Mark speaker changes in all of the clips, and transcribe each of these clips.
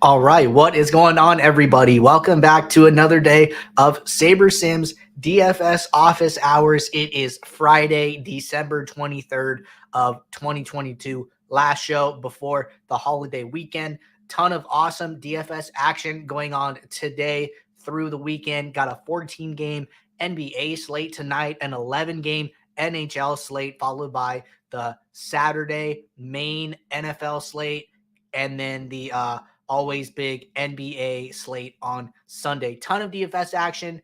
Speaker 1: All right, what is going on, everybody? Welcome back to another day of Saber Sims DFS office hours. It is Friday, December 23rd of 2022. Last show before the holiday weekend. Ton of awesome DFS action going on today through the weekend. Got a 14-game NBA slate tonight, an 11-game NHL slate, followed by the Saturday main NFL slate, and then the always big NBA slate on Sunday. Ton of DFS action.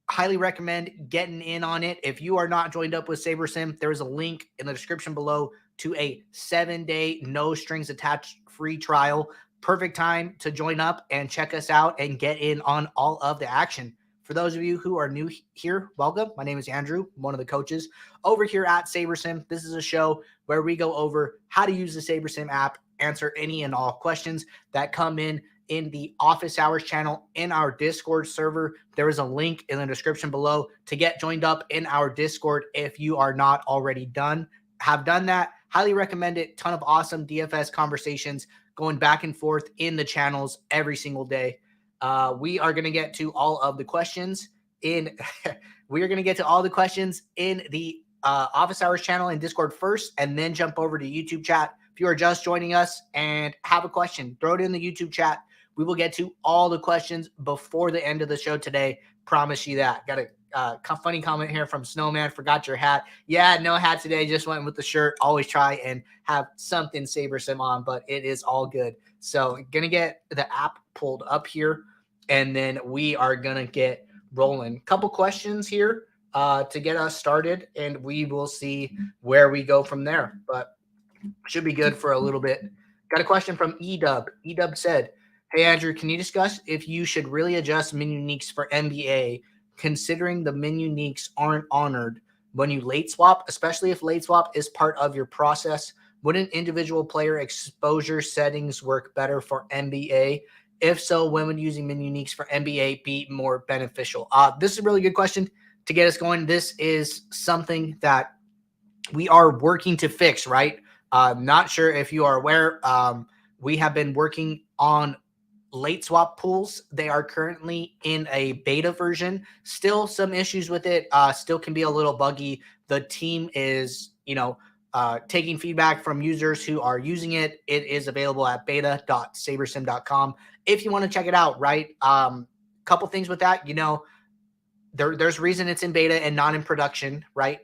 Speaker 1: Highly recommend getting in on it. If you are not joined up with SaberSim, there is a link in the description below to a 7-day, no strings attached free trial. Perfect time to join up and check us out and get in on all of the action. For those of you who are new here, welcome. My name is Andrew, one of the coaches over here at SaberSim. This is a show where we go over how to use the SaberSim app, answer any and all questions that come in the office hours channel in our Discord server. There is a link in the description below to get joined up in our Discord if you are not already have done that. Highly recommend it. Ton of awesome DFS conversations going back and forth in the channels every single day. We are going to get to all of the questions in we are going to get to all the questions in the office hours channel in Discord first, and then jump over to YouTube chat. If you are just joining us and have a question, throw it in the YouTube chat. We will get to all the questions before the end of the show today. Promise you that. Got a funny comment here from Snowman. Forgot your hat. Yeah, no hat today. Just went with the shirt. Always try and have something SaberSim on, but it is all good. So going to get the app pulled up here, and then we are going to get rolling. Couple questions here to get us started, and we will see where we go from there. But should be good for a little bit. Got a question from Edub. Edub said, "Hey Andrew, can you discuss if you should really adjust min uniques for NBA, considering the min uniques aren't honored when you late swap, especially if late swap is part of your process? Wouldn't individual player exposure settings work better for NBA? If so, when would using min uniques for NBA be more beneficial?" This is a really good question to get us going. This is something that we are working to fix, right? Not sure if you are aware. We have been working on late swap pools. They are currently in a beta version. Still some issues with it. Still can be a little buggy. The team is, taking feedback from users who are using it. It is available at beta.sabersim.com if you want to check it out, right? Couple things with that, there's reason it's in beta and not in production, right?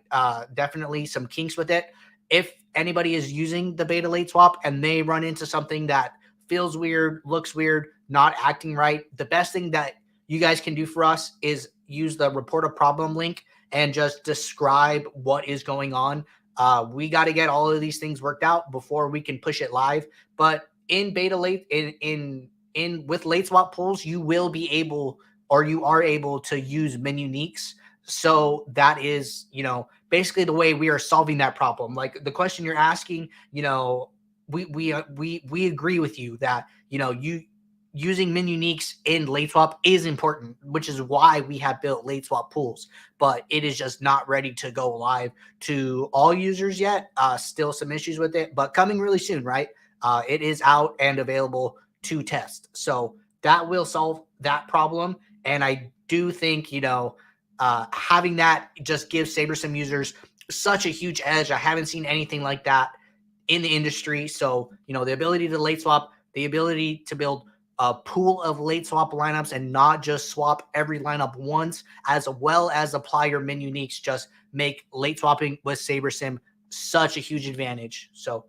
Speaker 1: Definitely some kinks with it. If anybody is using the beta late swap and they run into something that feels weird, looks weird, not acting right, the best thing that you guys can do for us is use the report a problem link and just describe what is going on. We got to get all of these things worked out before we can push it live. But in beta late with late swap pools, you will be able, or you are able, to use min uniques. So that is, basically the way we are solving that problem. Like the question you're asking, we agree with you that, you using min uniques in late swap is important, which is why we have built late swap pools, but it is just not ready to go live to all users yet. Still some issues with it, but coming really soon, right? It is out and available to test. So that will solve that problem. And I do think, having that just gives SaberSim users such a huge edge. I haven't seen anything like that in the industry. So, the ability to late swap, the ability to build a pool of late swap lineups and not just swap every lineup once, as well as apply your min uniques, just make late swapping with SaberSim such a huge advantage. So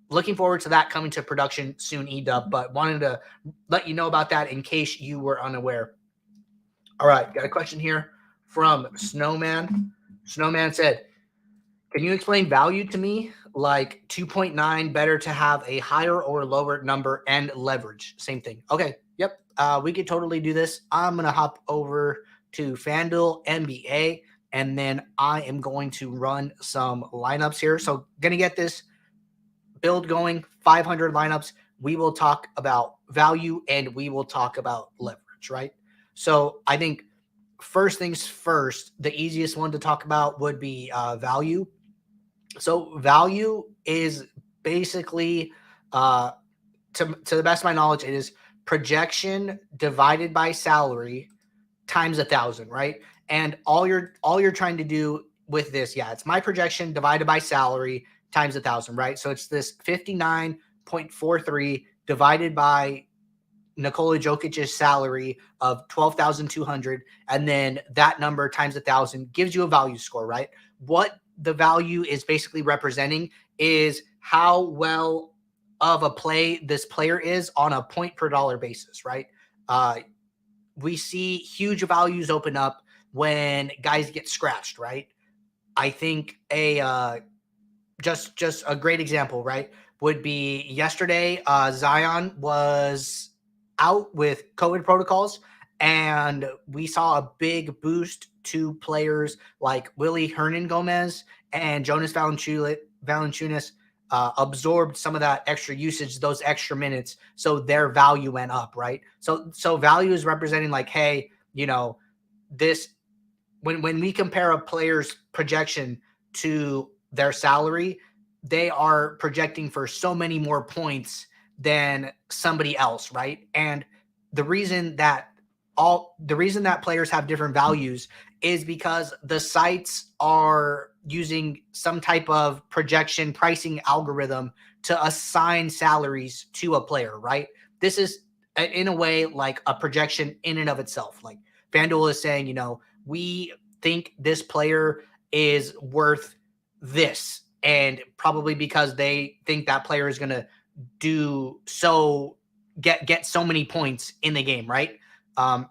Speaker 1: looking forward to that coming to production soon, Edub, but wanted to let you know about that in case you were unaware. All right, got a question here from Snowman. Snowman said, "Can you explain value to me? Like 2.9, better to have a higher or lower number, and leverage, same thing." Okay, yep, we could totally do this. I'm going to hop over to FanDuel NBA, and then I am going to run some lineups here. So going to get this build going, 500 lineups. We will talk about value and we will talk about leverage, right? So I think first things first, the easiest one to talk about would be value. So value is basically, to the best of my knowledge, it is projection divided by salary times 1,000, right? And all you're trying to do with this, yeah, it's my projection divided by salary times 1,000, right? So it's this 59.43 divided by Nikola Jokic's salary of 12,200, and then that number times 1,000 gives you a value score, right? What the value is basically representing is how well of a play this player is on a point per dollar basis, right? We see huge values open up when guys get scratched, right? I think just a great example, right, would be yesterday. Zion was out with COVID protocols, and we saw a big boost to players like Willie Hernan Gomez and Jonas Valanciunas. Absorbed some of that extra usage, those extra minutes, so their value went up, right? So value is representing like, hey, this when we compare a player's projection to their salary, they are projecting for so many more points than somebody else, right? And the reason that players have different values is because the sites are using some type of projection pricing algorithm to assign salaries to a player, right? This is in a way like a projection in and of itself. Like FanDuel is saying, we think this player is worth this, and probably because they think that player is going to get so many points in the game, right? The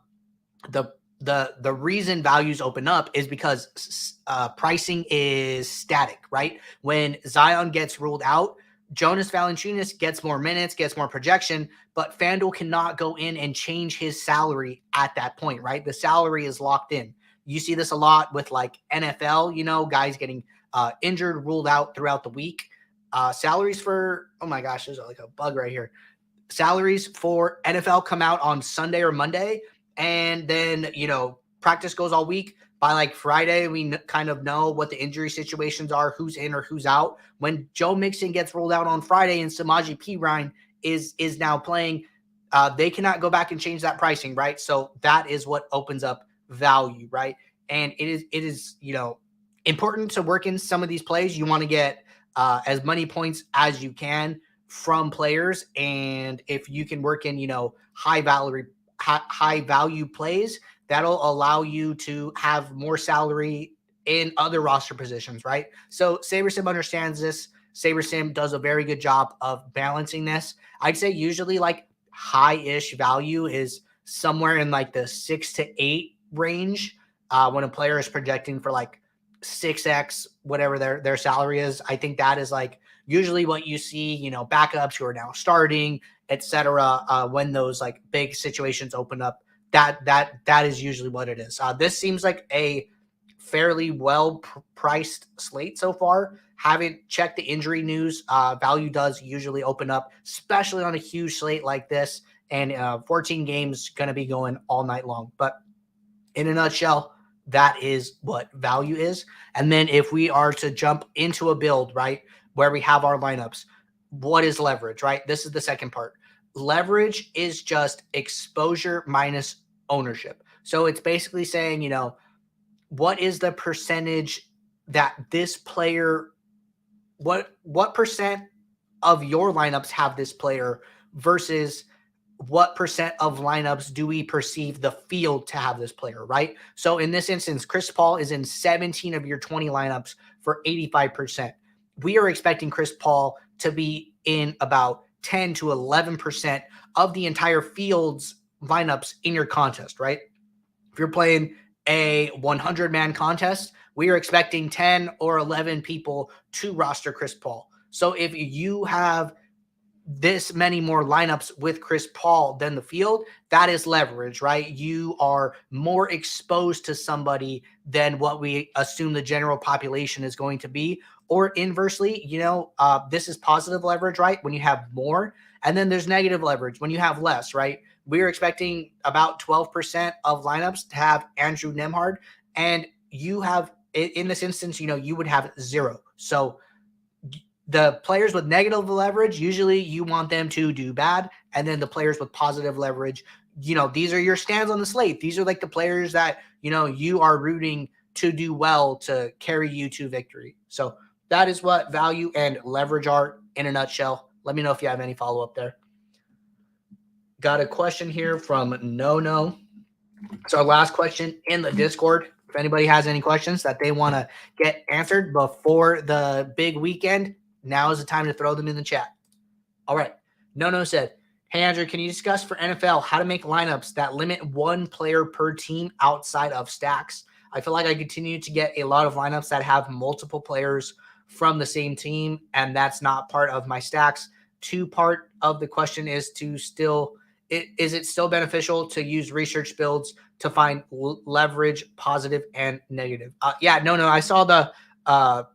Speaker 1: reason values open up is because pricing is static, right? When Zion gets ruled out, Jonas Valanciunas gets more minutes, gets more projection, but FanDuel cannot go in and change his salary at that point, right? The salary is locked in. You see this a lot with like NFL, guys getting injured, ruled out throughout the week. Salaries for, oh my gosh, there's like a bug right here. Salaries for NFL come out on Sunday or Monday, and then, practice goes all week. By like Friday, we kind of know what the injury situations are, who's in or who's out. When Joe Mixon gets ruled out on Friday and Samaje Perine is now playing, they cannot go back and change that pricing, right? So that is what opens up value, right? And it is important to work in some of these plays. You want to get as many points as you can from players, and if you can work in high value plays, that'll allow you to have more salary in other roster positions, right? So SaberSim understands this. SaberSim does a very good job of balancing this. I'd say usually like high-ish value is somewhere in like the 6 to 8 range when a player is projecting for like 6x whatever their salary is. I think that is like usually what you see, backups who are now starting, etc. When those like big situations open up, that is usually what it is. This seems like a fairly well-priced slate so far. Haven't checked the injury news. Value does usually open up, especially on a huge slate like this. And 14 games going to be going all night long. But in a nutshell, that is what value is. And then if we are to jump into a build, right, where we have our lineups, what is leverage, right? This is the second part. Leverage is just exposure minus ownership. So it's basically saying, what is the percentage that this player, what percent of your lineups have this player versus what percent of lineups do we perceive the field to have this player, right? So in this instance, Chris Paul is in 17 of your 20 lineups for 85%. We are expecting Chris Paul to be in about 10 to 11% of the entire field's lineups in your contest, right? If you're playing a 100-man contest, we are expecting 10 or 11 people to roster Chris Paul. So if you have this many more lineups with Chris Paul than the field, that is leverage, right? You are more exposed to somebody than what we assume the general population is going to be. Or inversely, this is positive leverage, right? When you have more, and then there's negative leverage when you have less, right? We're expecting about 12% of lineups to have Andrew Nembhard, and you have, in this instance, you would have 0. So the players with negative leverage, usually you want them to do bad, and then the players with positive leverage. These are your stands on the slate. These are like the players that, you are rooting to do well to carry you to victory. So that is what value and leverage are in a nutshell. Let me know if you have any follow-up there. Got a question here from No. So our last question in the Discord. If anybody has any questions that they want to get answered before the big weekend, now is the time to throw them in the chat. All right. No said, hey, Andrew, can you discuss for NFL how to make lineups that limit one player per team outside of stacks? I feel like I continue to get a lot of lineups that have multiple players from the same team, and that's not part of my stacks. Two part of the question is is it still beneficial to use research builds to find leverage, positive and negative? No. I saw the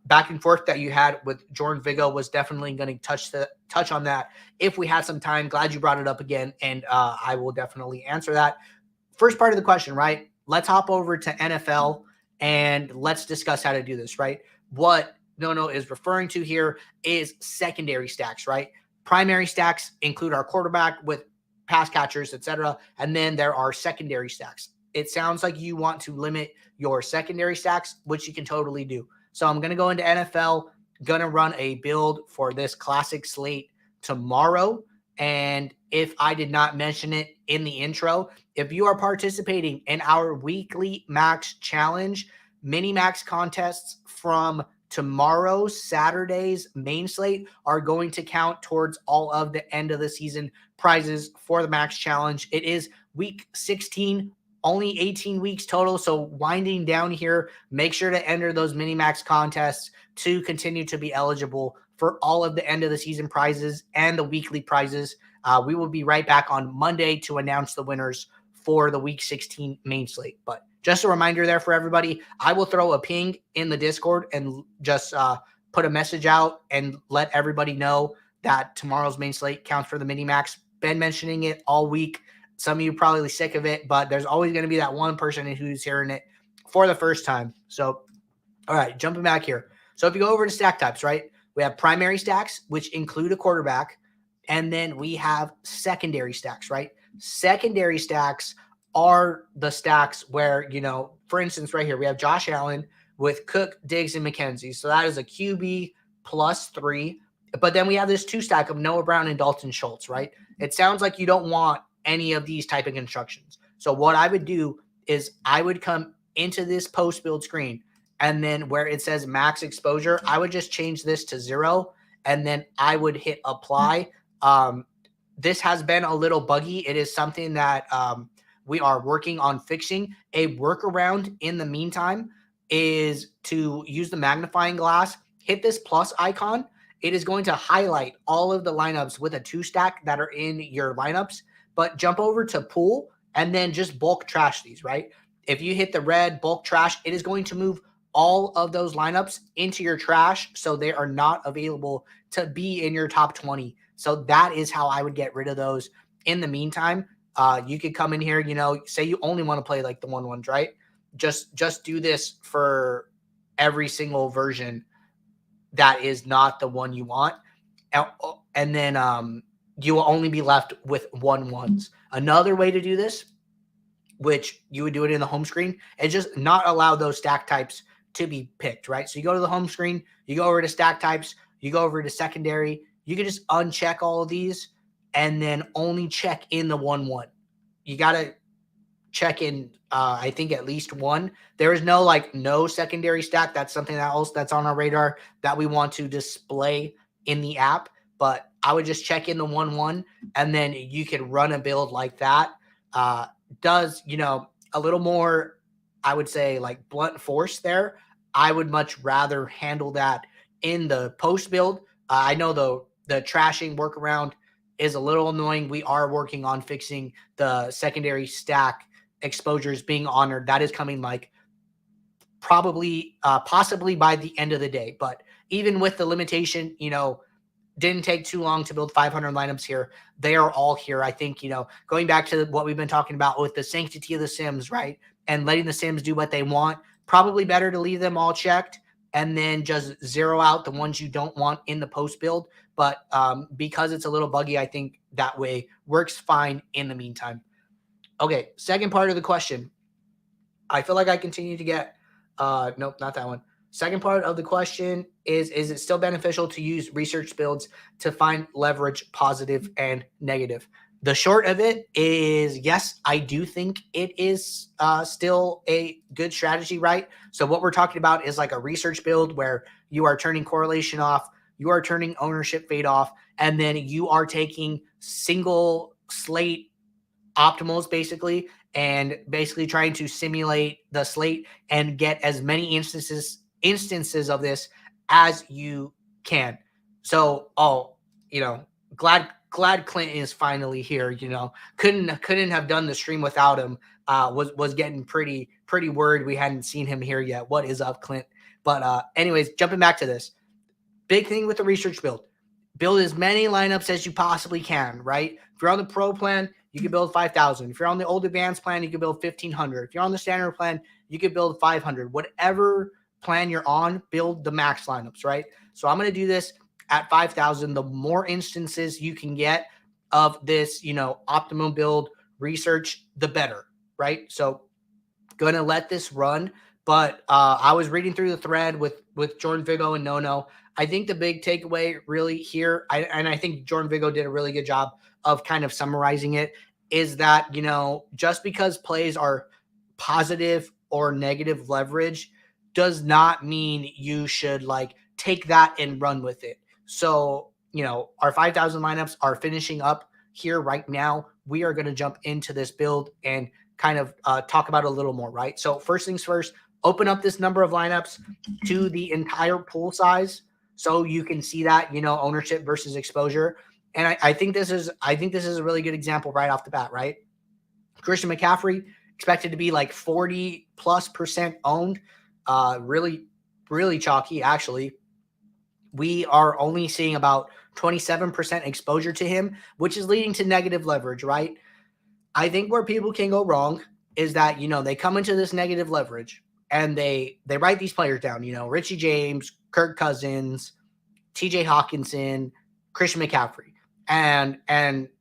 Speaker 1: back and forth that you had with Jordan Vigo. Was definitely going to touch on that if we had some time. Glad you brought it up again, and I will definitely answer that. First part of the question, right? Let's hop over to NFL and let's discuss how to do this, right? What No is referring to here is secondary stacks, right? Primary stacks include our quarterback with pass catchers, etc. And then there are secondary stacks. It sounds like you want to limit your secondary stacks, which you can totally do. So I'm going to go into NFL, going to run a build for this classic slate tomorrow. And if I did not mention it in the intro, if you are participating in our weekly max challenge, mini max contests from tomorrow, Saturday's main slate, are going to count towards all of the end of the season prizes for the max challenge. It is week 16, only 18 weeks total. So winding down here, make sure to enter those mini max contests to continue to be eligible for all of the end of the season prizes and the weekly prizes. We will be right back on Monday to announce the winners for the week 16 main slate. But just a reminder there for everybody, I will throw a ping in the Discord and just put a message out and let everybody know that tomorrow's main slate counts for the mini max. Been mentioning it all week. Some of you probably sick of it, but there's always going to be that one person who's hearing it for the first time. So, all right, jumping back here. So if you go over to stack types, right, we have primary stacks, which include a quarterback, and then we have secondary stacks, right? Secondary stacks are the stacks where, for instance, right here, we have Josh Allen with Cook, Diggs, and McKenzie. So that is a QB +3. But then we have this 2 stack of Noah Brown and Dalton Schultz, right? It sounds like you don't want any of these type of constructions. So what I would do is I would come into this post build screen, and then where it says max exposure, I would just change this to 0, and then I would hit apply. This has been a little buggy. It is something that we are working on fixing. A workaround in the meantime is to use the magnifying glass, hit this plus icon. It is going to highlight all of the lineups with a 2 stack that are in your lineups, but jump over to pool and then just bulk trash these, right? If you hit the red bulk trash, it is going to move all of those lineups into your trash, so they are not available to be in your top 20. So that is how I would get rid of those. In the meantime, you could come in here, say you only want to play like the 1-1s, right? Just do this for every single version that is not the one you want. And then you will only be left with 1-1s. Another way to do this, which you would do it in the home screen, is just not allow those stack types to be picked, right? So you go to the home screen, you go over to stack types, you go over to secondary, you can just uncheck all of these and then only check in the 1-1. You got to check in, I think, at least 1. There is no secondary stack. That's something else that's on our radar that we want to display in the app. But I would just check in the 1-1, and then you could run a build like that. Does, a little more, I would say, like blunt force there. I would much rather handle that in the post build. I know the trashing workaround is a little annoying. We are working on fixing the secondary stack exposures being honored. That is coming possibly by the end of the day. But even with the limitation, didn't take too long to build 500 lineups here. They are all here. I think, going back to what we've been talking about with the sanctity of the Sims, right? And letting the Sims do what they want, probably better to leave them all checked and then just zero out the ones you don't want in the post build. But because it's a little buggy, I think that way works fine in the meantime. Okay, second part of the question. I feel like I continue to get nope, not that one. Second part of the question is it still beneficial to use research builds to find leverage positive and negative? The short of it is yes, I do think it is still a good strategy, right? So what we're talking about is like a research build where you are turning correlation off, you are turning ownership fade off, and then you are taking single slate optimals basically, and basically trying to simulate the slate and get as many instances of this as you can. So, you know, glad Clinton is finally here. You know, couldn't have done the stream without him. Was getting pretty worried we hadn't seen him here yet. What is up, Clint? But anyways, jumping back to this big thing with the research build as many lineups as you possibly can, right? If you're on the pro plan, you can build 5,000. If you're on the old advanced plan, you can build 1,500. If you're on the standard plan, you can build 500. Whatever plan you're on, build the max lineups, right? So I'm going to do this at 5,000. The more instances you can get of this, you know, optimum build research, the better, right? So going to let this run. But I was reading through the thread with Jordan Vigo and Nono. I think the big takeaway really here, and I think Jordan Vigo did a really good job of kind of summarizing it, is that, you know, just because plays are positive or negative leverage does not mean you should like take that and run with it. So, you know, our 5,000 lineups are finishing up here right now. We are going to jump into this build and kind of talk about it a little more, right? So first things first, open up this number of lineups to the entire pool size so you can see that, you know, ownership versus exposure. And I think this is a really good example right off the bat, right? Christian McCaffrey expected to be like 40+% owned. Really chalky, actually. We are only seeing about 27% exposure to him, which is leading to negative leverage, right? I think where people can go wrong is that, you know, they come into this negative leverage and they write these players down, you know, Richie James, Kirk Cousins, TJ Hawkinson, Christian McCaffrey. And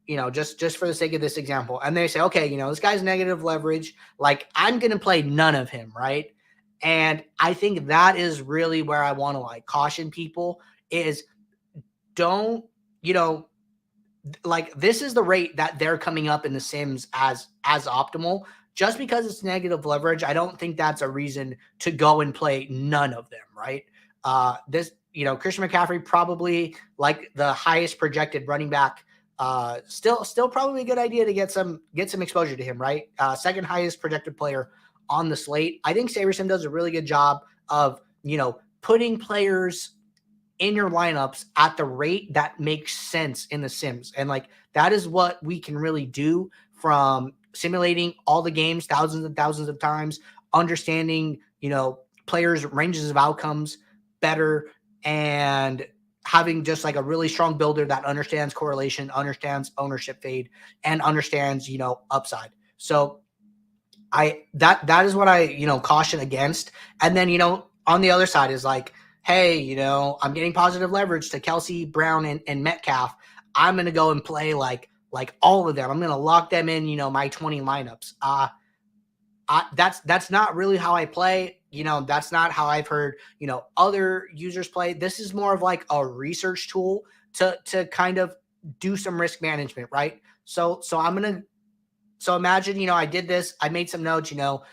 Speaker 1: you know, just for the sake of this example, and they say, okay, you know, this guy's negative leverage, like I'm going to play none of him, right? And I think that is really where I want to like caution people is don't, you know, like this is the rate that they're coming up in the Sims as optimal. Just because it's negative leverage, I don't think that's a reason to go and play none of them, right? This, you know, Christian McCaffrey probably like the highest projected running back. Still probably a good idea to get some exposure to him, right? Second highest projected player on the slate. I think SaberSim does a really good job of, you know, putting players in your lineups at the rate that makes sense in the Sims. And like, that is what we can really do from simulating all the games thousands and thousands of times, understanding, you know, players' ranges of outcomes better, and having just like a really strong builder that understands correlation, understands ownership fade, and understands, you know, upside. So that is what I, you know, caution against. And then, you know, on the other side is like, hey, you know, I'm getting positive leverage to Kelsey, Brown, and Metcalf. I'm going to go and play like all of them. I'm going to lock them in, you know, my 20 lineups. That's not really how I play. You know, that's not how I've heard, you know, other users play. This is more of like a research tool to kind of do some risk management, right? So imagine, you know, I did this, I made some notes, you know,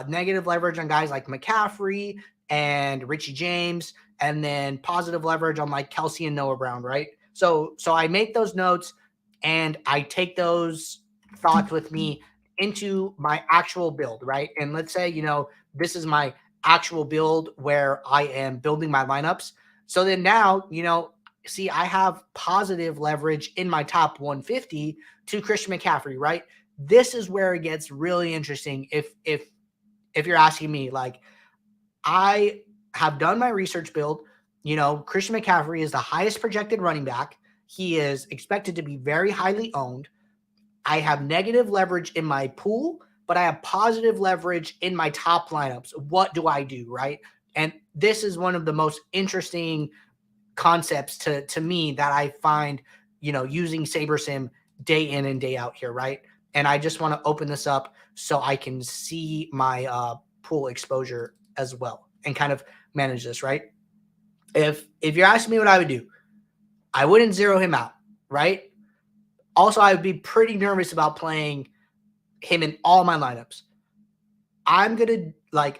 Speaker 1: negative leverage on guys like McCaffrey and Richie James, and then positive leverage on like Kelsey and Noah Brown, right? So I make those notes and I take those thoughts with me into my actual build, right? And let's say, you know, this is my actual build where I am building my lineups. So then now, you know, see, I have positive leverage in my top 150 to Christian McCaffrey, right? This is where it gets really interesting. If you're asking me, like, I have done my research build. You know, Christian McCaffrey is the highest projected running back. He is expected to be very highly owned. I have negative leverage in my pool, but I have positive leverage in my top lineups. What do I do, right? And this is one of the most interesting concepts to me that I find, using SaberSim day in and day out here, right? And I just want to open this up so I can see my pool exposure as well and kind of manage this, right? If you're asking me what I would do, I wouldn't zero him out, right? Also, I would be pretty nervous about playing him in all my lineups. I'm going to,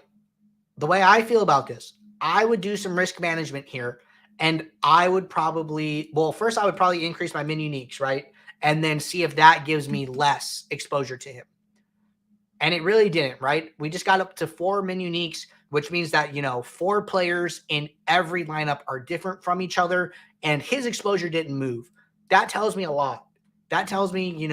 Speaker 1: the way I feel about this, I would do some risk management here. And I would probably, first I would probably increase my min uniques, right? And then see if that gives me less exposure to him. And it really didn't, right? We just got up to 4 min uniques, which means that, 4 players in every lineup are different from each other. And his exposure didn't move. That tells me a lot. That tells me,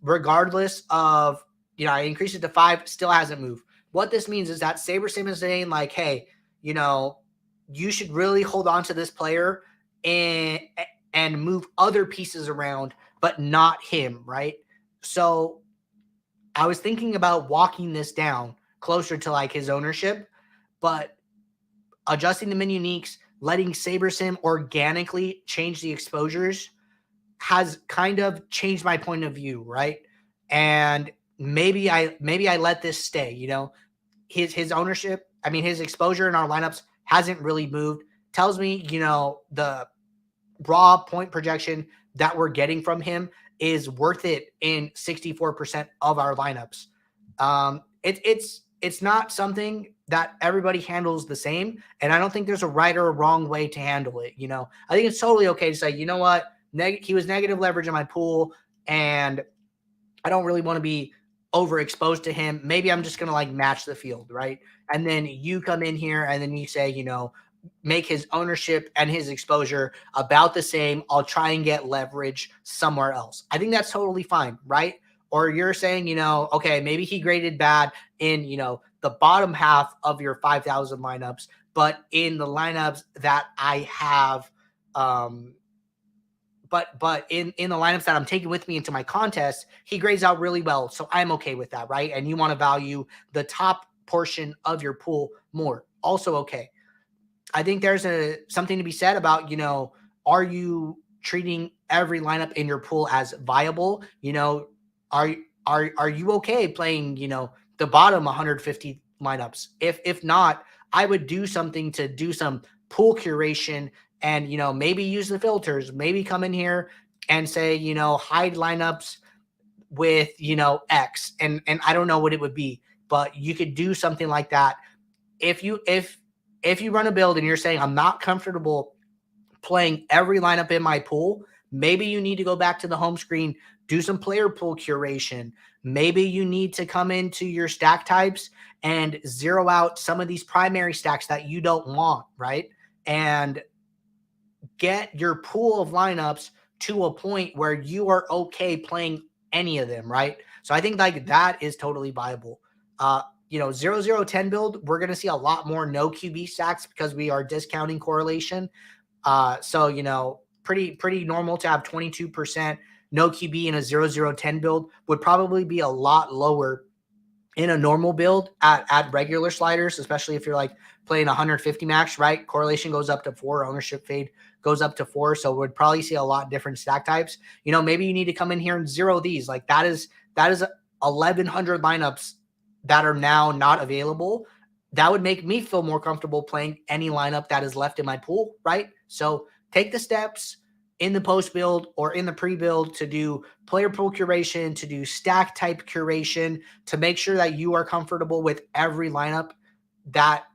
Speaker 1: regardless of, I increased it to 5, still hasn't moved. What this means is that SaberSim is saying like, hey, you should really hold on to this player and move other pieces around, but not him, right? So I was thinking about walking this down closer to like his ownership, but adjusting the min uniques, letting SaberSim organically change the exposures has kind of changed my point of view, right? And maybe I let this stay, his ownership, his exposure in our lineups hasn't really moved. Tells me, the raw point projection that we're getting from him is worth it in 64% of our lineups. It's not something that everybody handles the same, and I don't think there's a right or a wrong way to handle it. I think it's totally okay to say, you know what, he was negative leverage in my pool, and I don't really want to be overexposed to him. Maybe I'm just going to match the field, right? And then you come in here and then you say, make his ownership and his exposure about the same. I'll try and get leverage somewhere else. I think that's totally fine, right? Or you're saying, okay, maybe he graded bad in, the bottom half of your 5,000 lineups, but in the lineups that I have, but in the lineups that I'm taking with me into my contest, he grades out really well. So I'm okay with that, right? And you want to value the top portion of your pool more. Also okay. I think there's something to be said about, are you treating every lineup in your pool as viable? Are you okay playing, the bottom 150 lineups? If not, I would do something to do some pool curation and, maybe use the filters, maybe come in here and say, hide lineups with, X. And I don't know what it would be, but you could do something like that. If you run a build and you're saying, I'm not comfortable playing every lineup in my pool, maybe you need to go back to the home screen, do some player pool curation. Maybe you need to come into your stack types and zero out some of these primary stacks that you don't want, right? And get your pool of lineups to a point where you are okay playing any of them, right? So I think that is totally viable. 0-0-10 build, we're going to see a lot more no QB stacks because we are discounting correlation. So, pretty normal to have 22% no QB in a 0-0-10 build. Would probably be a lot lower in a normal build at regular sliders, especially if you're playing 150 max, right? Correlation goes up to 4, ownership fade goes up to 4. So we'd probably see a lot different stack types. Maybe you need to come in here and zero these. That is 1,100 lineups that are now not available. That would make me feel more comfortable playing any lineup that is left in my pool, right? So take the steps in the post build or in the pre-build to do player pool curation, to do stack type curation, to make sure that you are comfortable with every lineup that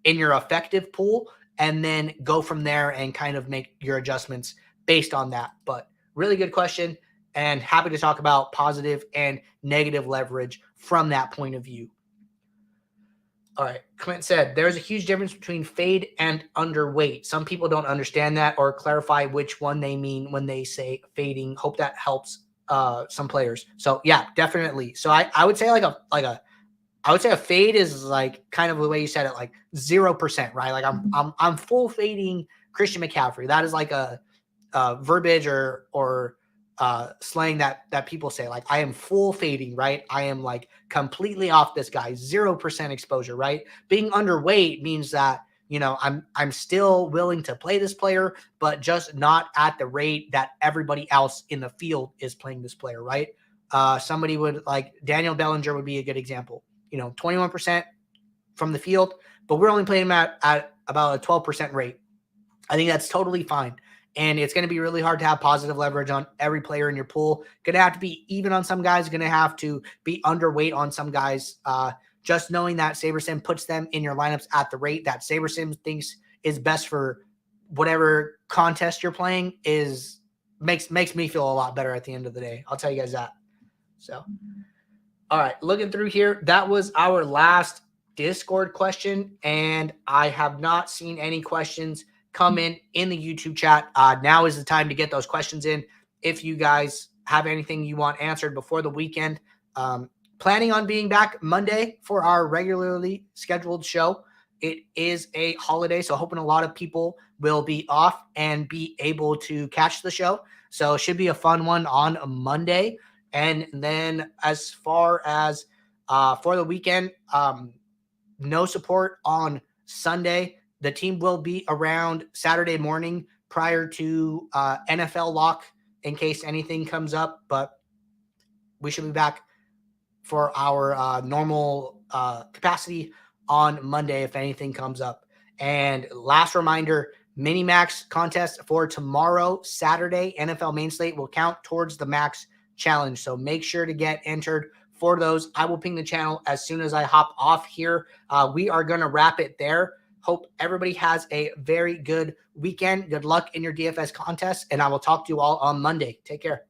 Speaker 1: in your effective pool, and then go from there and kind of make your adjustments based on that. But really good question, and happy to talk about positive and negative leverage from that point of view. All right. Clint said, there's a huge difference between fade and underweight. Some people don't understand that or clarify which one they mean when they say fading. Hope that helps some players. So yeah, definitely. So I would say I would say a fade is kind of the way you said it, 0%, right? I'm full fading Christian McCaffrey. That is a verbiage or slang that people say, like, I am full fading, right? I am like completely off this guy, 0% exposure, right? Being underweight means that, you know, I'm still willing to play this player, but just not at the rate that everybody else in the field is playing this player, right? Somebody would like Daniel Bellinger would be a good example. You know, 21% from the field, but we're only playing him at about a 12% rate. I think that's totally fine. And it's going to be really hard to have positive leverage on every player in your pool. Going to have to be even on some guys, going to have to be underweight on some guys. Just knowing that SaberSim puts them in your lineups at the rate that SaberSim thinks is best for whatever contest you're playing makes me feel a lot better at the end of the day. I'll tell you guys that. So, all right, looking through here, that was our last Discord question, and I have not seen any questions come in the YouTube chat. Now is the time to get those questions in. If you guys have anything you want answered before the weekend, planning on being back Monday for our regularly scheduled show. It is a holiday, so hoping a lot of people will be off and be able to catch the show. So it should be a fun one on a Monday. And then as far as for the weekend, no support on Sunday. The team will be around Saturday morning prior to NFL lock in case anything comes up, but we should be back for our normal capacity on Monday if anything comes up. And last reminder, mini max contest for tomorrow, Saturday, NFL main slate will count towards the max challenge. So make sure to get entered for those. I will ping the channel as soon as I hop off here. We are going to wrap it there. Hope everybody has a very good weekend. Good luck in your DFS contest, and I will talk to you all on Monday. Take care.